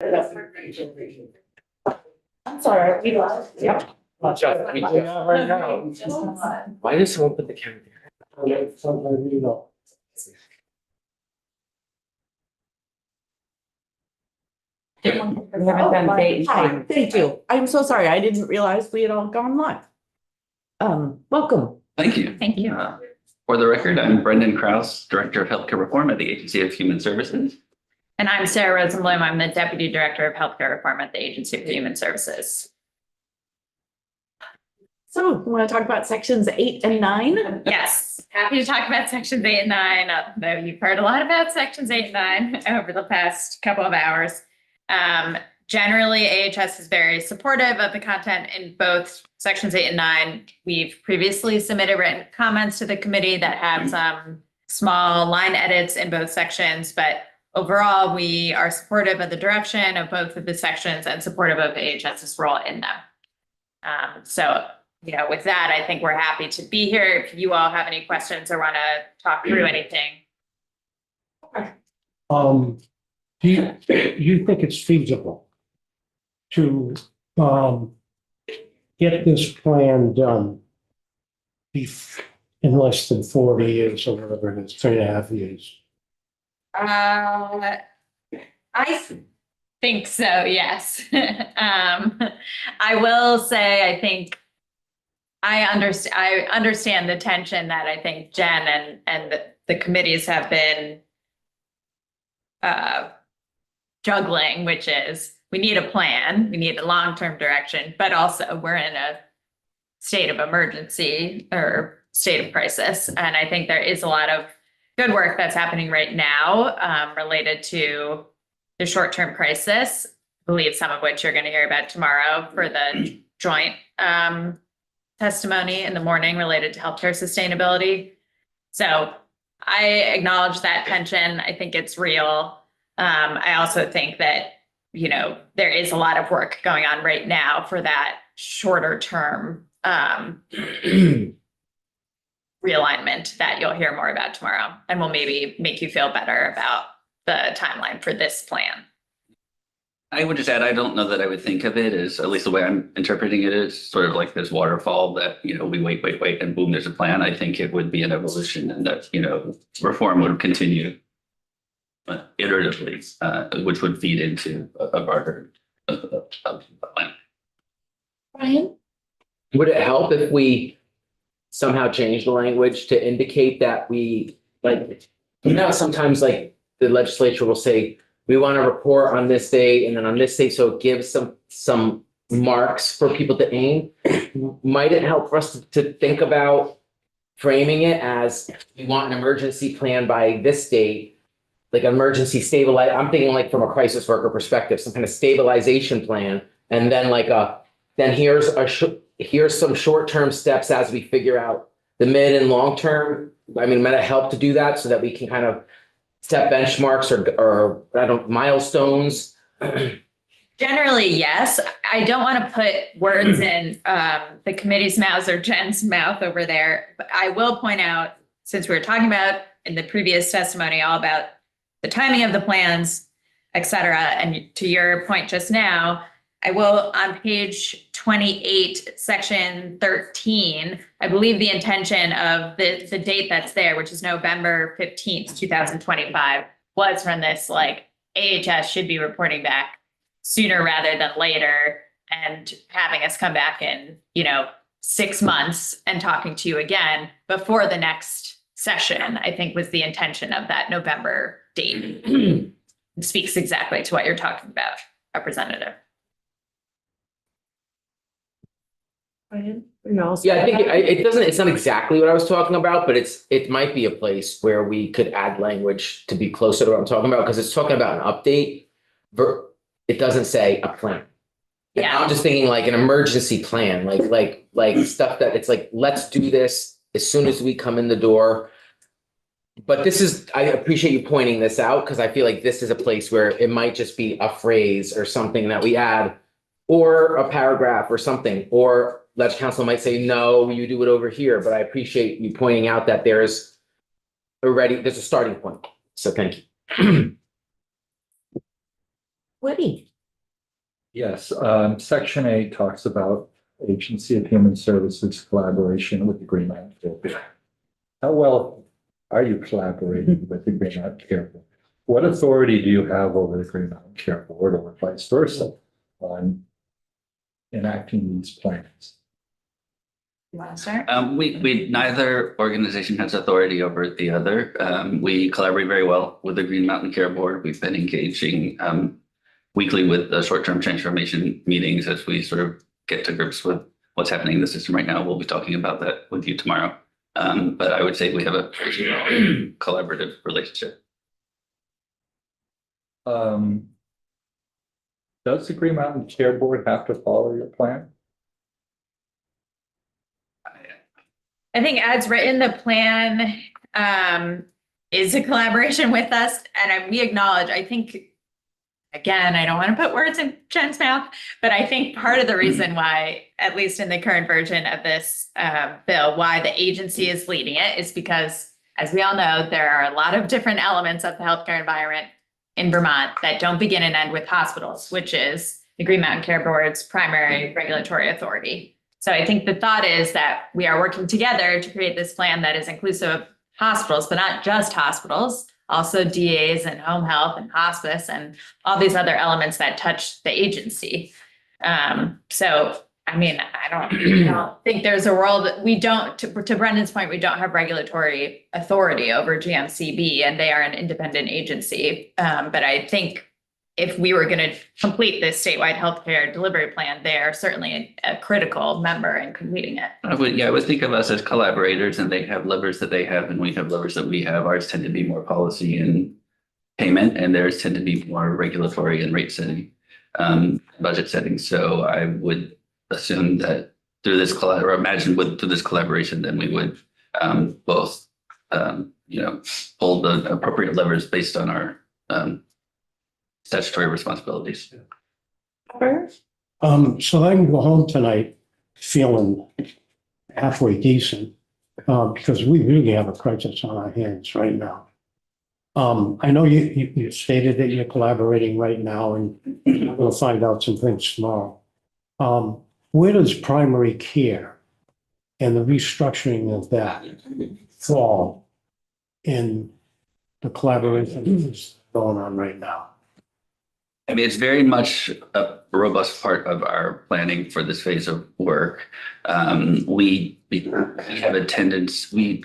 I'm sorry, we lost. Yep. Right now. Why does someone put the camera there? Sometimes you know. We haven't done date and Hi, time. thank you. I'm so sorry. I didn't realize we had all gone live. Welcome. Thank you. Thank you. For the record, I'm Brendan Kraus, Director of Healthcare Reform at the Agency of Human Services. And I'm Sarah Rosenblum. I'm the Deputy Director of Healthcare Reform at the Agency for Human Services. So we want to talk about sections 8 and 9? Yes, happy to talk about sections 8 and 9, though you've heard a lot about sections 8 and 9 over the past couple of hours. Generally, AHS is very supportive of the content in both sections 8 and 9. We've previously submitted written comments to the committee that have some small line edits in both sections, but overall, we are supportive of the direction of both of the sections and supportive of AHS's role in them. So, with that, I think we're happy to be here. If you all have any questions or want to talk through anything. Do you think it's feasible to get this plan done in less than 40 years or whatever it is, 3.5 years? I think so, yes. I will say, I think I understand the tension that I think Jen and the committees have been juggling, which is we need a plan, we need a long-term direction, but also we're in a state of emergency or state of crisis. And I think there is a lot of good work that's happening right now related to the short-term crisis. I believe some of which you're going to hear about tomorrow for the joint testimony in the morning related to healthcare sustainability. So I acknowledge that tension. I think it's real. I also think that, there is a lot of work going on right now for that shorter term realignment that you'll hear more about tomorrow, and will maybe make you feel better about the timeline for this plan. I would just add, I don't know that I would think of it as, at least the way I'm interpreting it, is sort of like this waterfall that, we wait, and boom, there's a plan. I think it would be an evolution, and that, reform would continue iteratively, which would feed into a broader plan. Brian? Would it help if we somehow change the language to indicate that sometimes the legislature will say, we want to report on this date and then on this date, so it gives some marks for people to aim. Might it help for us to think about framing it as we want an emergency plan by this date, like an emergency stabilize? I'm thinking from a crisis worker perspective, some kind of stabilization plan, and then here's some short-term steps as we figure out the mid and long term. Might it help to do that so that we can kind of set benchmarks or milestones? Generally, yes. I don't want to put words in the committee's mouths or Jen's mouth over there. But I will point out, since we were talking about in the previous testimony all about the timing of the plans, et cetera, and to your point just now, I will, on page 28, section 13, I believe the intention of the date that's there, which is November 15th, 2025, was from this, AHS should be reporting back sooner rather than later, and having us come back in, 6 months and talking to you again before the next session, I think was the intention of that November date. It speaks exactly to what you're talking about, Representative. Brian? Yeah, I think it's not exactly what I was talking about, but it might be a place where we could add language to be closer to what I'm talking about, because it's talking about an update. It doesn't say a plan. And Yeah. I'm just thinking an emergency plan, like stuff that it's let's do this as soon as we come in the door. But I appreciate you pointing this out, because I feel like this is a place where it might just be a phrase or something that we add, or a paragraph or something, or Ledge Council might say, no, you do it over here. But I appreciate you pointing out that there's a starting point. So thank you. Woody. Yes, section 8 talks about Agency of Human Services collaboration with the Green Mountain Care Board. How well are you collaborating with the Green Mountain Care Board? What authority do you have over the Green Mountain Care Board or vice versa on enacting these plans? You want to start? We neither organization has authority over the other. We collaborate very well with the Green Mountain Care Board. We've been engaging weekly with the short-term transformation meetings as we sort of get to grips with what's happening in the system right now. We'll be talking about that with you tomorrow. But I would say we have a collaborative relationship. Does the Green Mountain Care Board have to follow your plan? I think as written, the plan is a collaboration with us, and we acknowledge, I think, again, I don't want to put words in Jen's mouth, but I think part of the reason why, at least in the current version of this bill, why the agency is leading it is because, as we all know, there are a lot of different elements of the healthcare environment in Vermont that don't begin and end with hospitals, which is the Green Mountain Care Board's primary regulatory authority. So I think the thought is that we are working together to create this plan that is inclusive of hospitals, but not just hospitals, also DAs and home health and hospice and all these other elements that touch the agency. So, I mean, I don't think there's a world that we don't, to Brendan's point, we don't have regulatory authority over GMCB and they are an independent agency. But I think if we were going to complete this statewide healthcare delivery plan, they are certainly a critical member in completing it. I would think of us as collaborators, and they have levers that they have, and we have levers that we have. Ours tend to be more policy and payment, and theirs tend to be more regulatory and rate setting, budget setting. So I would assume that through this through this collaboration, then we would both, pull the appropriate levers based on our statutory responsibilities. So I can go home tonight feeling halfway decent, because we really have a crisis on our hands right now. I know you stated that you're collaborating right now, and we'll find out some things tomorrow. Where does primary care and the restructuring of that fall in the collaboration that's going on right now? I mean, it's very much a robust part of our planning for this phase of work. We have a tendency,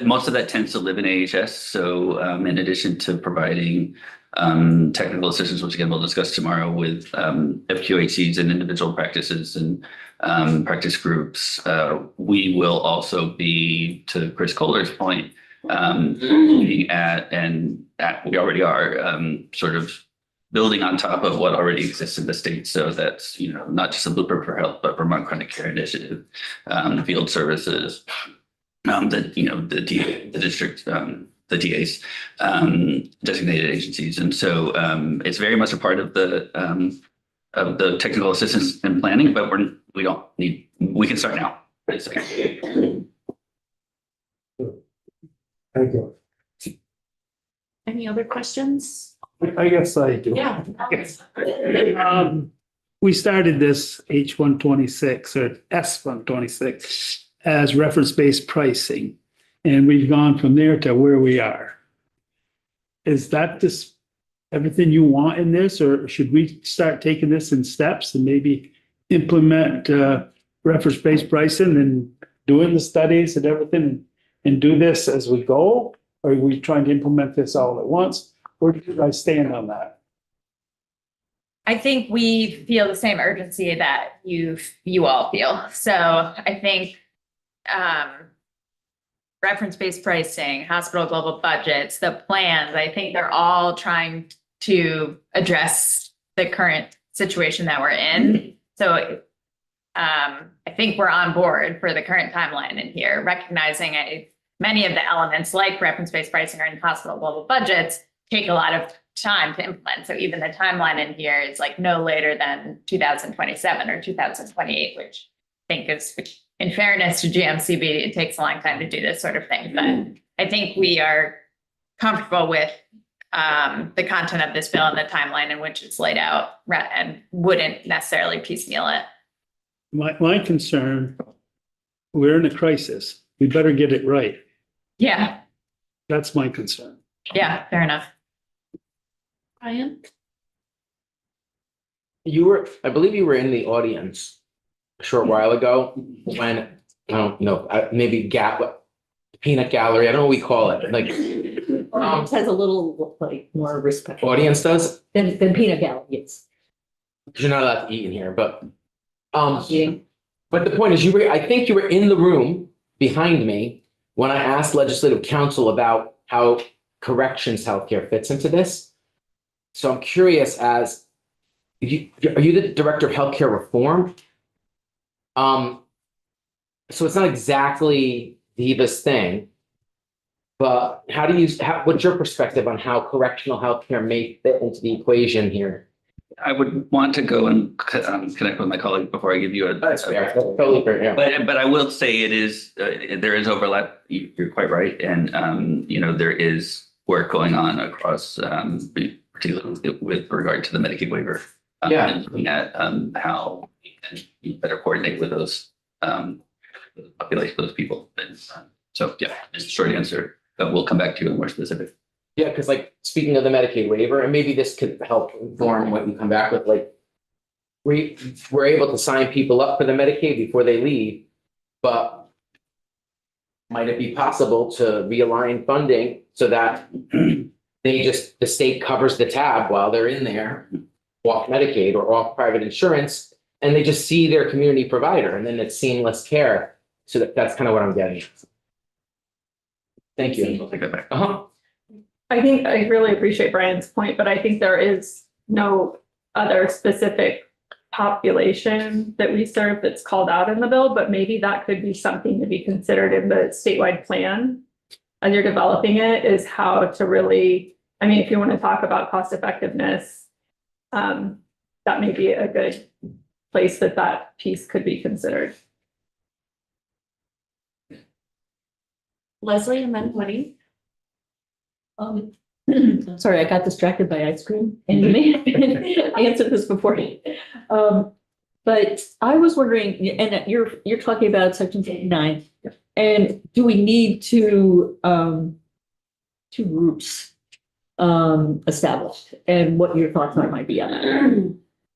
most of that tends to live in AHS. So in addition to providing technical assistance, which again we'll discuss tomorrow with FQHCs and individual practices and practice groups, we will also be, to Chris Kohler's point, looking at, we already are sort of building on top of what already exists in the state. So that's, not just a Blueprint for Health, but Vermont Chronic Care Initiative, field services, the district, the DAs, designated agencies. And so it's very much a part of the technical assistance and planning, but we can start now. Basically. Thank you. Any other questions? I guess I do. Yeah. We started this H126 or S126 as reference-based pricing, and we've gone from there to where we are. Is that just everything you want in this, or should we start taking this in steps and maybe implement reference-based pricing and doing the studies and everything and do this as we go? Or are we trying to implement this all at once? Where do I stand on that? I think we feel the same urgency that you all feel. So I think reference-based pricing, hospital global budgets, the plans, I think they're all trying to address the current situation that we're in. So I think we're on board for the current timeline in here, recognizing many of the elements like reference-based pricing or in hospital global budgets take a lot of time to implement. So even the timeline in here is like no later than 2027 or 2028, which I think is, in fairness to GMCB, it takes a long time to do this sort of thing. But I think we are comfortable with the content of this bill and the timeline in which it's laid out and wouldn't necessarily piecemeal it. My concern, we're in a crisis. We better get it right. Yeah, That's my concern. yeah, fair enough. Brian? I believe you were in the audience a short while ago when, I don't know, maybe Peanut Gallery, I don't know what we call it, like, It has a little like more respect audience does, than peanut gallery. Yes. because you're not allowed to eat in here, but, Eating. but the point is, I think you were in the room behind me when I asked legislative counsel about how corrections healthcare fits into this. So I'm curious are you the director of healthcare reform? So it's not exactly Viva's thing, but what's your perspective on how correctional healthcare may fit into the equation here? I would want to go and connect with my colleague before I give you a. That's fair. That's totally fair, yeah. But I will say it is, there is overlap. You're quite right. And, there is work going on across, particularly with regard to the Medicaid waiver. Yeah. And looking at how we can better coordinate with those population, those people. And, so, yeah, just a short answer, but we'll come back to you in more specific. Yeah, because like, speaking of the Medicaid waiver, and maybe this could help inform what you come back with, like, we're able to sign people up for the Medicaid before they leave, but might it be possible to realign funding so that the state covers the tab while they're in there, off Medicaid or off private insurance, and they just see their community provider, and then it's seamless care. So that's kind of what I'm getting. Thank you. We'll take that back. Uh-huh. I think I really appreciate Brian's point, but I think there is no other specific population that we serve that's called out in the bill, but maybe that could be something to be considered in the statewide plan as you're developing it, is how to really, I mean, if you want to talk about cost effectiveness, that may be a good place that piece could be considered. Leslie and then Woody. Sorry, I got distracted by ice cream and you may answer this before. But I was wondering, and you're talking about section 89, and do we need two groups established, and what your thoughts might be on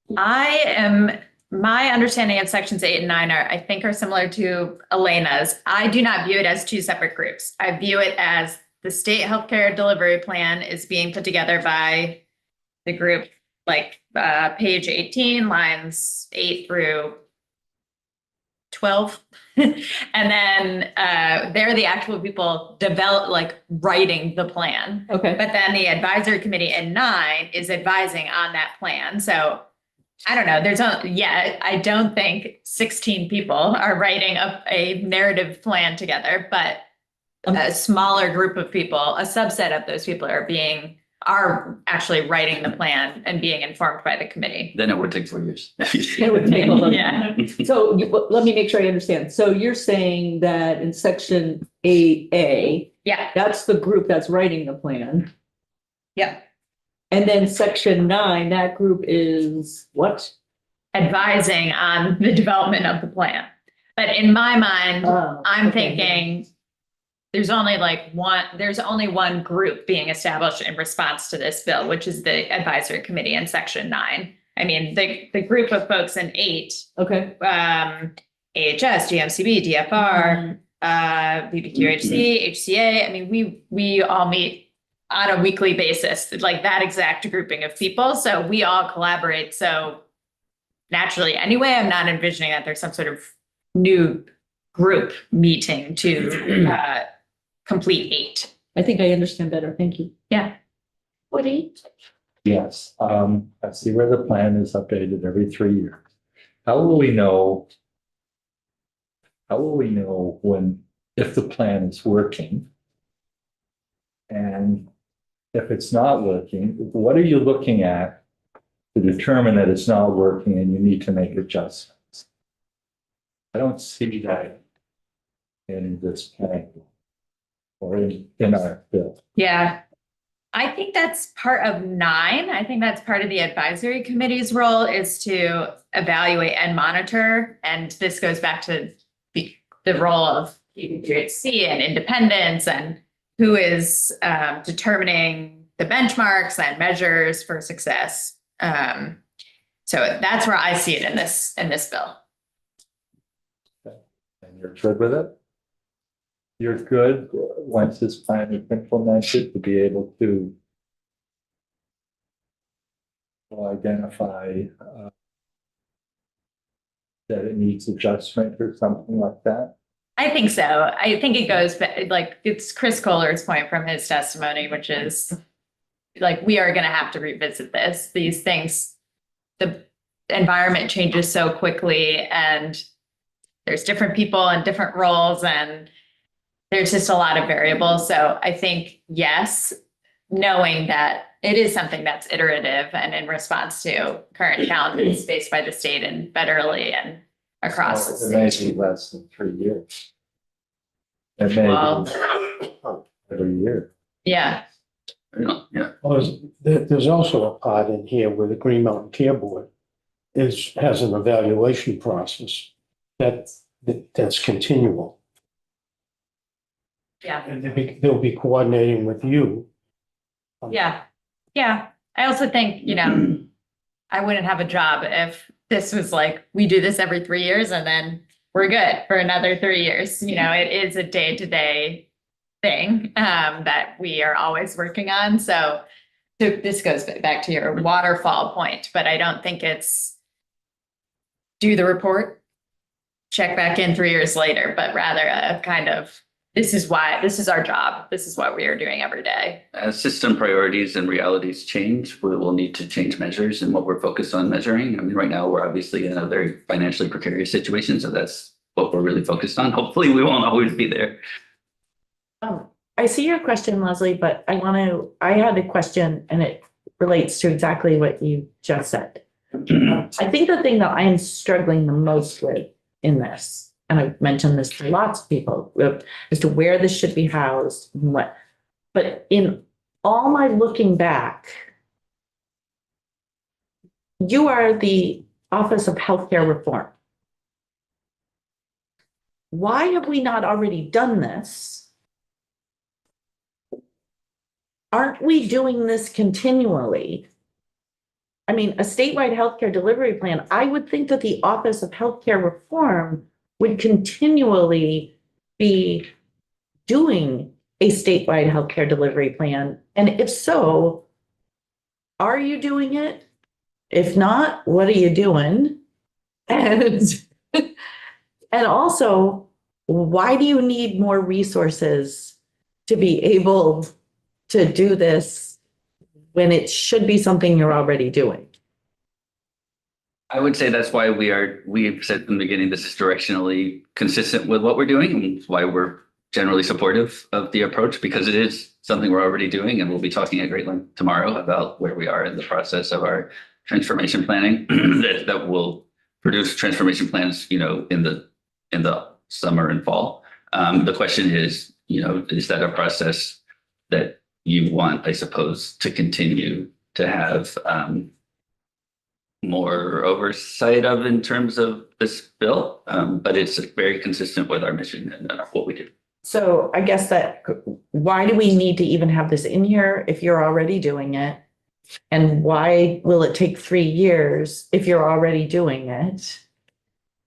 that? My understanding of sections 8 and 9 are similar to Elena's. I do not view it as two separate groups. I view it as the state healthcare delivery plan is being put together by the group, like page 18, lines 8 through 12. And then they're the actual people writing the plan. Okay. But then the advisory committee in 9 is advising on that plan. So I don't know, I don't think 16 people are writing a narrative plan together, but a smaller group of people, a subset of those people are actually writing the plan and being informed by the committee. Then it would take 4 years. It would take a little. Yeah. So let me make sure I understand. So you're saying that in section 8A, Yeah, that's the group that's writing the plan. yeah. And then section 9, that group is what? Advising on the development of the plan. But in my mind, Oh, I'm okay. thinking there's only one group being established in response to this bill, which is the advisory committee in section 9. I mean, the group of folks in 8, Okay. AHS, GMCB, DFR, BPQHC, HCA. I mean, we all meet on a weekly basis, like that exact grouping of people. So we all collaborate. So naturally, anyway, I'm not envisioning that there's some sort of new group meeting to complete 8. I think I understand better. Thank you. Yeah. Woody? Yes, I see where the plan is updated every 3 years. How will we know if the plan is working? And if it's not working, what are you looking at to determine that it's not working and you need to make adjustments? I don't see that in this plan or in our bill. Yeah. I think that's part of 9. I think that's part of the advisory committee's role is to evaluate and monitor. And this goes back to the role of PPHC and independence and who is determining the benchmarks and measures for success. So that's where I see it in this bill. And you're good with it? You're good once this plan is implemented to be able to identify that it needs adjustment or something like that? I think so. I think it goes like it's Chris Kohler's point from his testimony, which is like we are going to have to revisit this. These things, the environment changes so quickly, and there's different people and different roles, and there's just a lot of variables. So I think, yes, knowing that it is something that's iterative and in response to current challenges faced by the state and federally and across the It may state. be less than 3 years. It may Well, be every year. yeah, Yeah. Well, there's also a part in here where the Green Mountain Care Board has an evaluation process that's continual. yeah, And they'll be coordinating with you. yeah, yeah. I also think, I wouldn't have a job if this was like, we do this every 3 years and then we're good for another 3 years. It is a day-to-day thing that we are always working on. So this goes back to your waterfall point, but I don't think it's do the report, check back in 3 years later, but rather a kind of, this is our job. This is what we are doing every day. As system priorities and realities change, we will need to change measures and what we're focused on measuring. I mean, right now, we're obviously in a very financially precarious situation, so that's what we're really focused on. Hopefully, we won't always be there. I see your question, Leslie, but I had a question and it relates to exactly what you just said. I think the thing that I am struggling the most with in this, and I've mentioned this to lots of people, as to where this should be housed and what, but in all my looking back, you are the Office of Healthcare Reform. Why have we not already done this? Aren't we doing this continually? I mean, a statewide healthcare delivery plan, I would think that the Office of Healthcare Reform would continually be doing a statewide healthcare delivery plan. And if so, are you doing it? If not, what are you doing? And also, why do you need more resources to be able to do this when it should be something you're already doing? I would say that's why we've said from the beginning, this is directionally consistent with what we're doing, and it's why we're generally supportive of the approach, because it is something we're already doing, and we'll be talking at great length tomorrow about where we are in the process of our transformation planning that will produce transformation plans, in the summer and fall. The question is, is that a process that you want, I suppose, to continue to have more oversight of in terms of this bill? But it's very consistent with our mission and what we do. So I guess why do we need to even have this in here if you're already doing it? And why will it take 3 years if you're already doing it?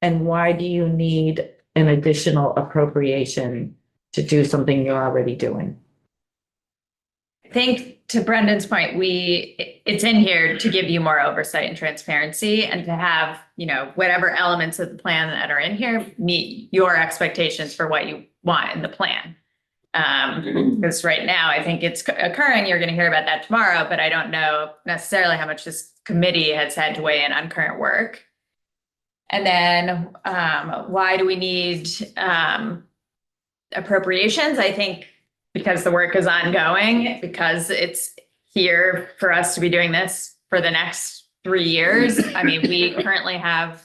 And why do you need an additional appropriation to do something you're already doing? I think to Brendan's point, it's in here to give you more oversight and transparency and to have, whatever elements of the plan that are in here meet your expectations for what you want in the plan. Because right now, I think it's occurring, you're going to hear about that tomorrow, but I don't know necessarily how much this committee has had to weigh in on current work. And then why do we need appropriations? I think because the work is ongoing, because it's here for us to be doing this for the next 3 years. I mean, we currently have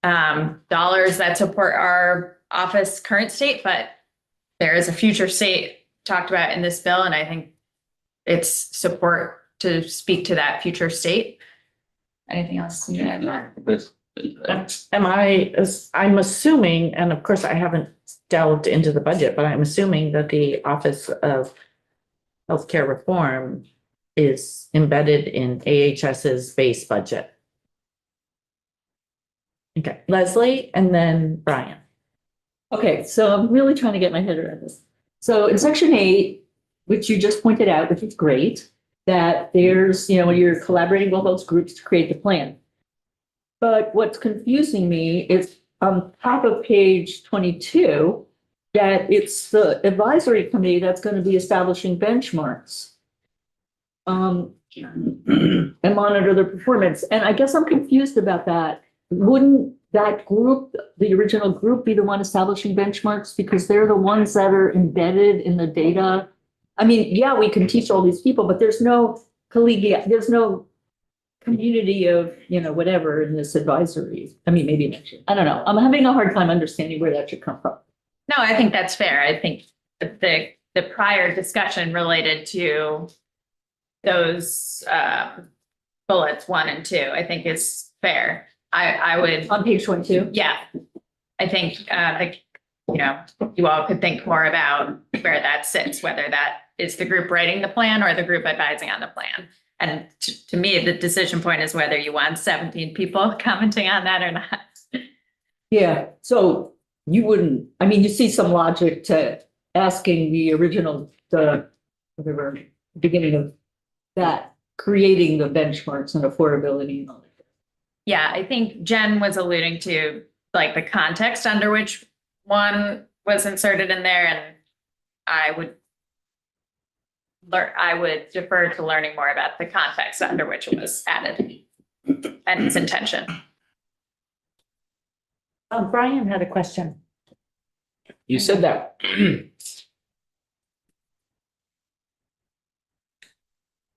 dollars that support our office current state, but there is a future state talked about in this bill. And I think its support to speak to that future state. Anything else you add? I'm assuming, and of course I haven't delved into the budget, but I'm assuming that the Office of Healthcare Reform is embedded in AHS's base budget. Okay, Leslie and then Brian. Okay, so I'm really trying to get my head around this. So in section 8, which you just pointed out, which is great, that there's, when you're collaborating with those groups to create the plan. But what's confusing me is on top of page 22, that it's the advisory committee that's going to be establishing benchmarks. And monitor their performance. And I guess I'm confused about that. Wouldn't that group, the original group, be the one establishing benchmarks because they're the ones that are embedded in the data? I mean, yeah, we can teach all these people, but there's no collegiate, there's no community of, whatever in this advisory. I mean, maybe next year. I don't know. I'm having a hard time understanding where that should come from. No, I think that's fair. I think the prior discussion related to those bullets 1 and 2, I think is fair. I would, On page 22? yeah. I think you all could think more about where that sits, whether that is the group writing the plan or the group advising on the plan. And to me, the decision point is whether you want 17 people commenting on that or not. Yeah, so you wouldn't, I mean, you see some logic to asking the original, whatever, beginning of that, creating the benchmarks and affordability and all that. Yeah, I think Jen was alluding to like the context under which one was inserted in there, and I would defer to learning more about the context under which it was added and its intention. Brian had a question. You said that.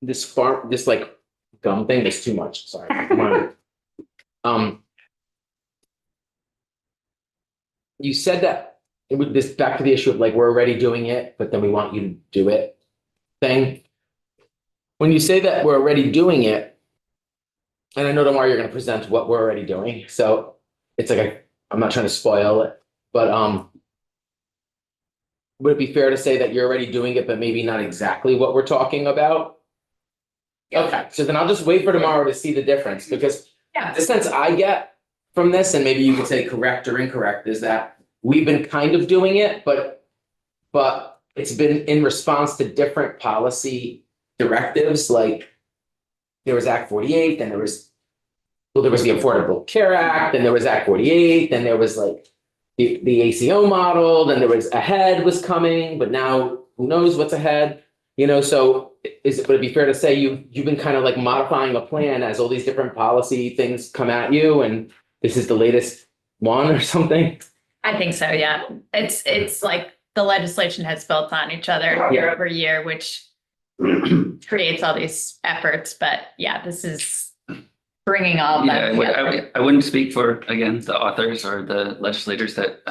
This like gum thing is too much, sorry. You said that it would, this back to the issue of like, we're already doing it, but then we want you to do it thing. When you say that we're already doing it, and I know tomorrow you're gonna present what we're already doing, so it's like, I'm not trying to spoil it, but would it be fair to say that you're already doing it, but maybe not exactly what we're talking about? Okay, so then I'll just wait for tomorrow to see the difference, because Yeah. the sense I get from this, and maybe you could say correct or incorrect, is that we've been kind of doing it, but it's been in response to different policy directives, like there was Act 48, then there was the Affordable Care Act, then there was Act 48, then there was like the ACO model, then there was AHEAD was coming, but now who knows what's ahead, so would it be fair to say you've been kind of like modifying a plan as all these different policy things come at you, and this is the latest one or something? I think so, yeah. It's like the legislation has built on each other year over year, which creates all these efforts. But yeah, this is bringing all of that together. I wouldn't speak for, again, the authors or the legislators that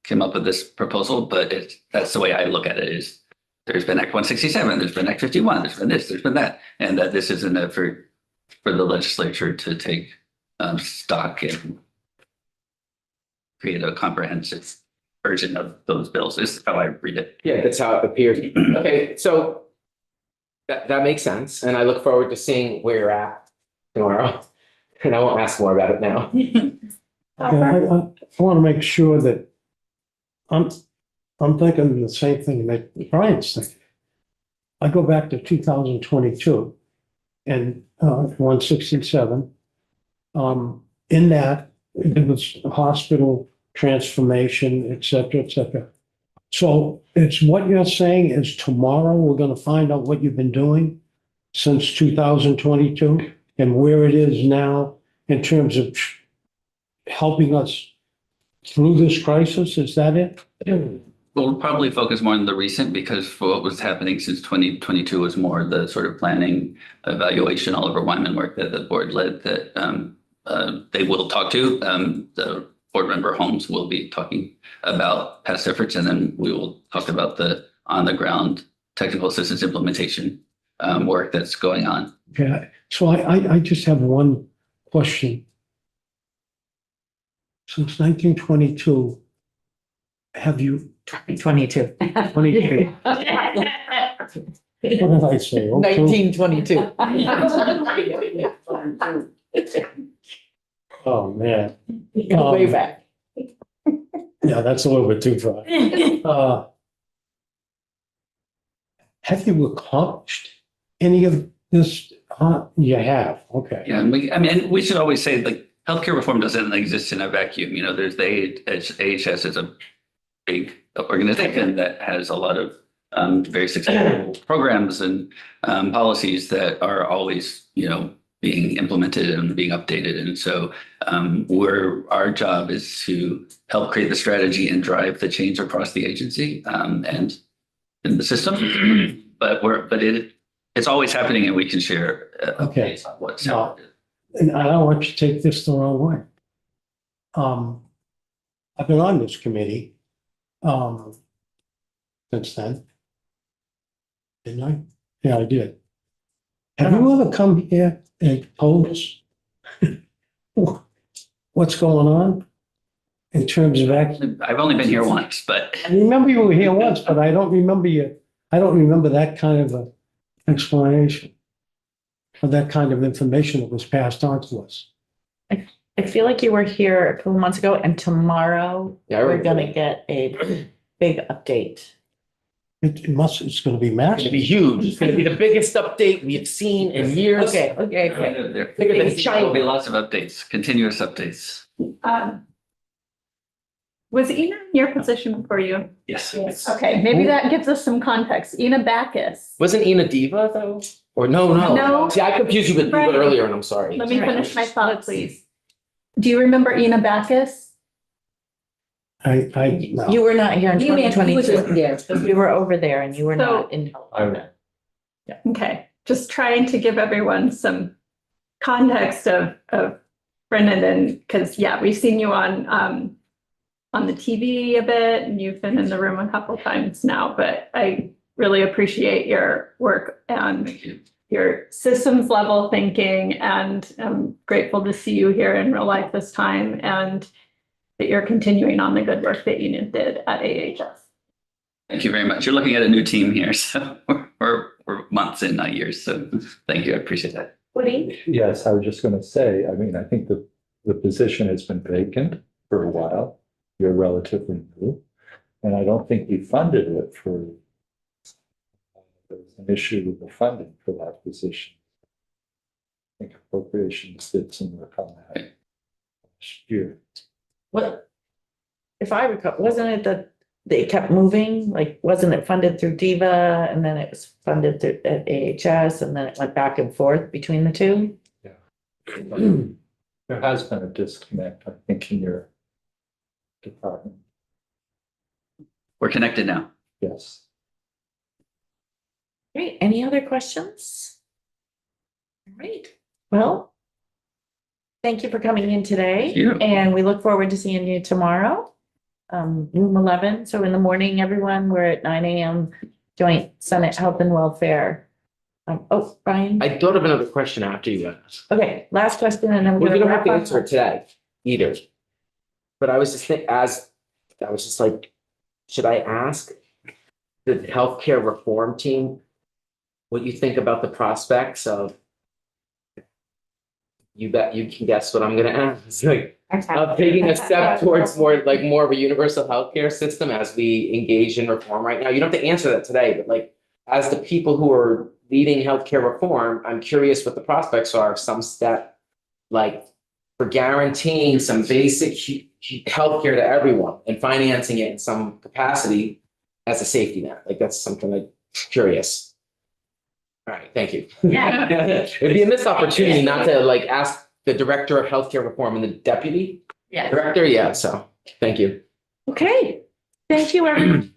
came up with this proposal, but that's the way I look at it is there's been Act 167, there's been Act 51, there's been this, there's been that. And that this is an effort for the legislature to take stock and create a comprehensive version of those bills is how I read it. Yeah, that's how it appears. Okay, so that makes sense, and I look forward to seeing where you're at tomorrow. And I won't ask more about it now. I want to make sure that I'm thinking the same thing that Brian's thinking. I go back to 2022 and 167. In that, it was hospital transformation, et cetera, et cetera. So it's what you're saying is tomorrow we're going to find out what you've been doing since 2022 and where it is now in terms of helping us through this crisis. Is that it? We'll probably focus more on the recent because for what was happening since 2022 was more the sort of planning, evaluation, Oliver Wyman work that the board led that they will talk to. The board member Holmes will be talking about past efforts, and then we will talk about the on the ground technical assistance implementation work that's going on. Okay, so I just have one question. Since 1922, have you, 22. 22, what did I say? 02? 1922. Oh, man. Way back. Yeah, that's a little bit too far. Have you accomplished any of this? You have, okay. Yeah, and we should always say like healthcare reform doesn't exist in a vacuum. You know, there's AHS is a big organization that has a lot of very successful programs and policies that are always, you know, being implemented and being updated. And so our job is to help create the strategy and drive the change across the agency and in the system. But it's always happening, and we can share Okay. updates on what's Now, happening. and I don't want you to take this the wrong way. I've been on this committee since then. Didn't I? Yeah, I did. Have you ever come here and told us what's going on in terms of action? I've only been here once, but I remember you were here once, but I don't remember that kind of a explanation or that kind of information that was passed on to us. I feel like you were here a couple months ago, and tomorrow Yeah, I we're remember gonna that. get a big update. It's gonna be It's massive. gonna be huge. It's gonna be the biggest update we've seen in years. Okay. there Bigger than will be China. lots of updates, continuous updates. Was Ina in your position before you? Yes. Okay, maybe that gives us some context. Ina Backus. Wasn't Ina Diva though? Or no. No. See, I confused you with Diva Right. earlier, and I'm sorry. Let me finish my thought, please. Do you remember Ina Backus? No. You were not here in You meant he was 2022. there. Because we were over there and you were So- not in. Okay, just trying to give everyone some context of Brendan, and because, yeah, we've seen you on the TV a bit, and you've been in the room a couple times now, but I really appreciate your work and Thank you. your systems level thinking, and I'm grateful to see you here in real life this time, and that you're continuing on the good work that you did at AHS. Thank you very much. You're looking at a new team here, so we're months in, not years. So thank you. I appreciate that. Woody? Yes, I was just going to say, I mean, I think the position has been vacant for a while. You're relatively new. And I don't think we funded it for, there was an issue with the funding for that position. I think appropriations did some work on that last year. What? If I recall, wasn't it that they kept moving? Like, wasn't it funded through Diva and then it was funded through at AHS and then it went back and forth between the two? There has been a disconnect, I think, in your department. We're connected now. Yes. Great. Any other questions? All right. Well, thank you for coming in today. Thank you. And we look forward to seeing you tomorrow. Room 11. So in the morning, everyone, we're at 9 a.m. Joint Senate Health and Welfare. Brian? I thought of another question after you guys. Okay, last question and then Well, we're you gonna don't have wrap to answer it up. today either. But I was just like, should I ask the healthcare reform team what you think about the prospects of? You bet you can guess what I'm gonna ask. Like, of taking a step towards more of a universal healthcare system as we engage in reform right now. You don't have to answer that today, but like, as the people who are leading healthcare reform, I'm curious what the prospects are of some step, like for guaranteeing some basic healthcare to everyone and financing it in some capacity as a safety net. Like, that's something I'm curious. All right, thank you. Yeah. It'd be a missed opportunity not to like ask the director of healthcare reform and the deputy Yeah. director. Yeah, so thank you. Okay, thank you, everyone.